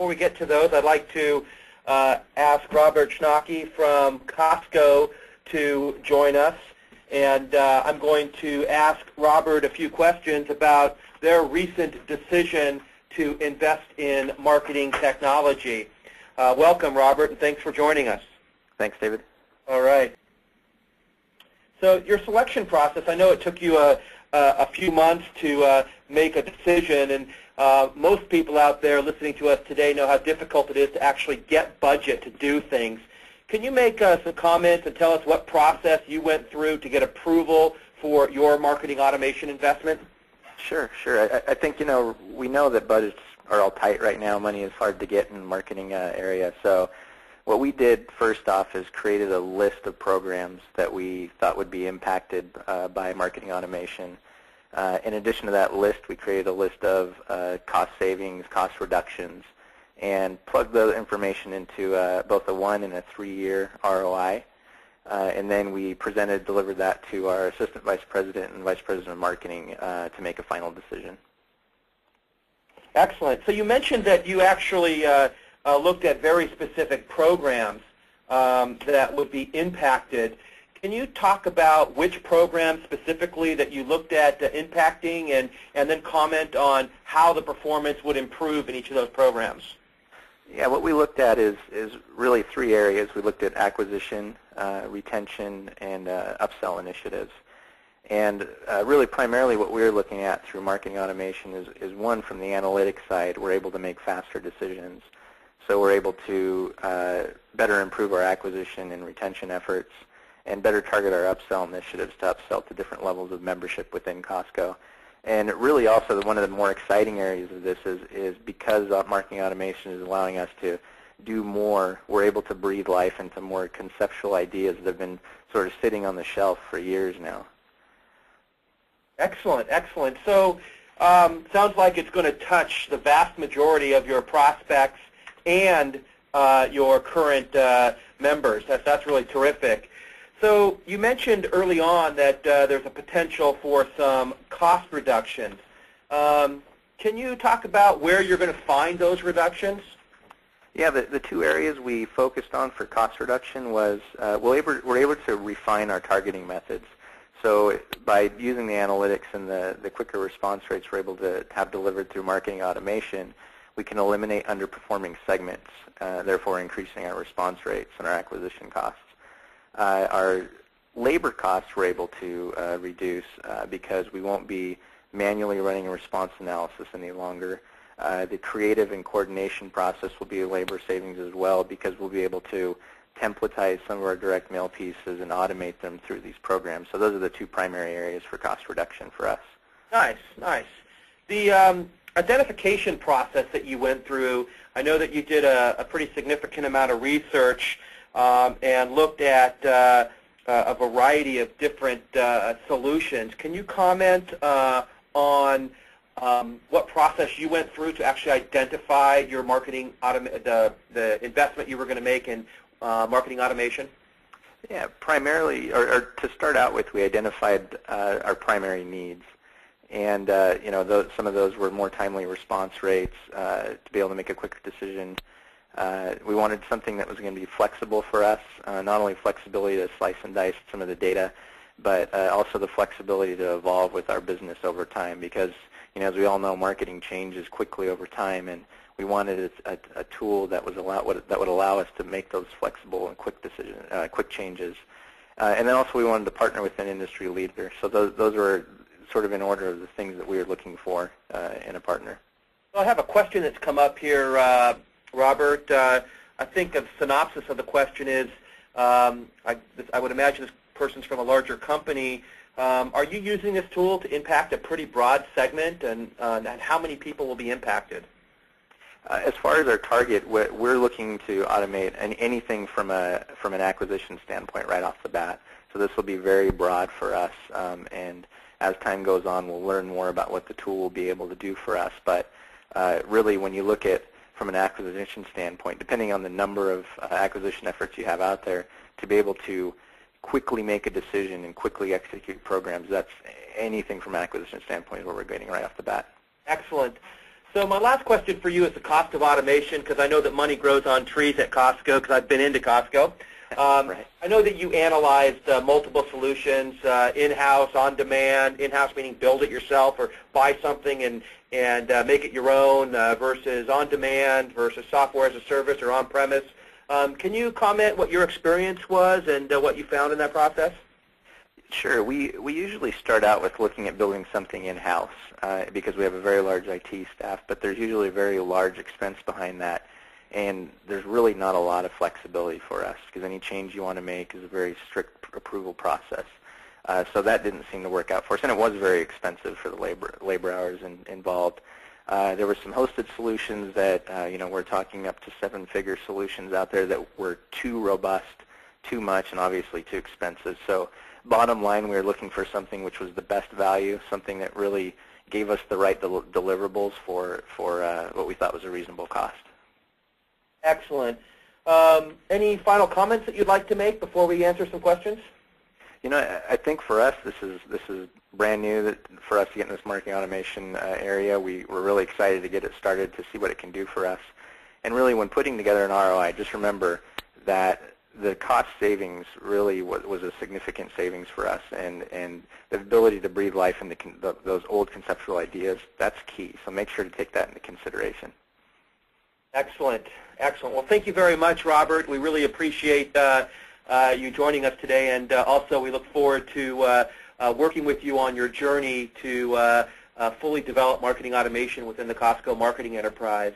before we get to those, I'd like to ask Robert Schnocke from Costco to join us. And I'm going to ask Robert a few questions about their recent decision to invest in marketing technology. Welcome, Robert, and thanks for joining us. Thanks, David. All right. So your selection process, I know it took you a few months to make a decision, and most people out there listening to us today know how difficult it is to actually get budget to do things. Can you make some comments and tell us what process you went through to get approval for your marketing automation investment? Sure. I think, we know that budgets are all tight right now. Money is hard to get in the marketing area. So what we did first off is created a list of programs that we thought would be impacted by marketing automation. In addition to that list, we created a list of cost savings, cost reductions, and plugged the information into both a 1- and a 3-year ROI. And then we delivered that to our Assistant Vice President and Vice President of Marketing to make a final decision. Excellent. So you mentioned that you actually looked at very specific programs that would be impacted. Can you talk about which programs specifically that you looked at impacting and then comment on how the performance would improve in each of those programs? Yeah, what we looked at is really 3 areas. We looked at acquisition, retention, and upsell initiatives. And really primarily what we're looking at through marketing automation is one, from the analytics side, we're able to make faster decisions. So we're able to better improve our acquisition and retention efforts and better target our upsell initiatives to upsell to different levels of membership within Costco. And really also one of the more exciting areas of this is because marketing automation is allowing us to do more, we're able to breathe life into more conceptual ideas that have been sort of sitting on the shelf for years now. Excellent. So sounds like it's going to touch the vast majority of your prospects and your current members. That's really terrific. So you mentioned early on that there's a potential for some cost reductions. Can you talk about where you're going to find those reductions? Yeah, the 2 areas we focused on for cost reduction was we're able to refine our targeting methods. So by using the analytics and the quicker response rates we're able to have delivered through marketing automation, we can eliminate underperforming segments, therefore increasing our response rates and our acquisition costs. Our labor costs we're able to reduce because we won't be manually running a response analysis any longer. The creative and coordination process will be a labor savings as well because we'll be able to templatize some of our direct mail pieces and automate them through these programs. So those are the 2 primary areas for cost reduction for us. Nice. The identification process that you went through, I know that you did a pretty significant amount of research and looked at a variety of different solutions. Can you comment on what process you went through to actually identify your marketing the investment you were going to make in marketing automation? Yeah, primarily, or to start out with, we identified our primary needs. And some of those were more timely response rates to be able to make a quicker decision. We wanted something that was going to be flexible for us, not only flexibility to slice and dice some of the data, but also the flexibility to evolve with our business over time because, as we all know, marketing changes quickly over time, and we wanted a tool that would allow us to make those flexible and quick changes. And then also we wanted to partner with an industry leader. So those were sort of in order of the things that we were looking for in a partner. Well, I have a question that's come up here, Robert. I think a synopsis of the question is, I would imagine this person's from a larger company. Are you using this tool to impact a pretty broad segment, and how many people will be impacted? As far as our target, we're looking to automate anything from an acquisition standpoint right off the bat. So this will be very broad for us, and as time goes on, we'll learn more about what the tool will be able to do for us. But really, when you look at from an acquisition standpoint, depending on the number of acquisition efforts you have out there, to be able to quickly make a decision and quickly execute programs, that's anything from an acquisition standpoint is what we're getting right off the bat. Excellent. So my last question for you is the cost of automation, because I know that money grows on trees at Costco, because I've been into Costco. Right. I know that you analyzed multiple solutions, in-house, on-demand, in-house meaning build it yourself or buy something and make it your own versus on-demand versus software as a service or on-premise. Can you comment what your experience was and what you found in that process? Sure. We usually start out with looking at building something in-house because we have a very large IT staff, but there's usually a very large expense behind that. And there's really not a lot of flexibility for us because any change you want to make is a very strict approval process. So that didn't seem to work out for us, and it was very expensive for the labor hours involved. There were some hosted solutions that, we're talking up to seven-figure solutions out there that were too robust, too much, and obviously too expensive. So bottom line, we were looking for something which was the best value, something that really gave us the right deliverables for what we thought was a reasonable cost. Excellent. Any final comments that you'd like to make before we answer some questions? I think for us, this is brand new for us to get in this marketing automation area. We're really excited to get it started to see what it can do for us. And really, when putting together an ROI, just remember that the cost savings really was a significant savings for us, and the ability to breathe life into those old conceptual ideas, that's key. So make sure to take that into consideration. Excellent. Excellent. Well, thank you very much, Robert. We really appreciate you joining us today, and also we look forward to working with you on your journey to fully develop marketing automation within the Costco marketing enterprise.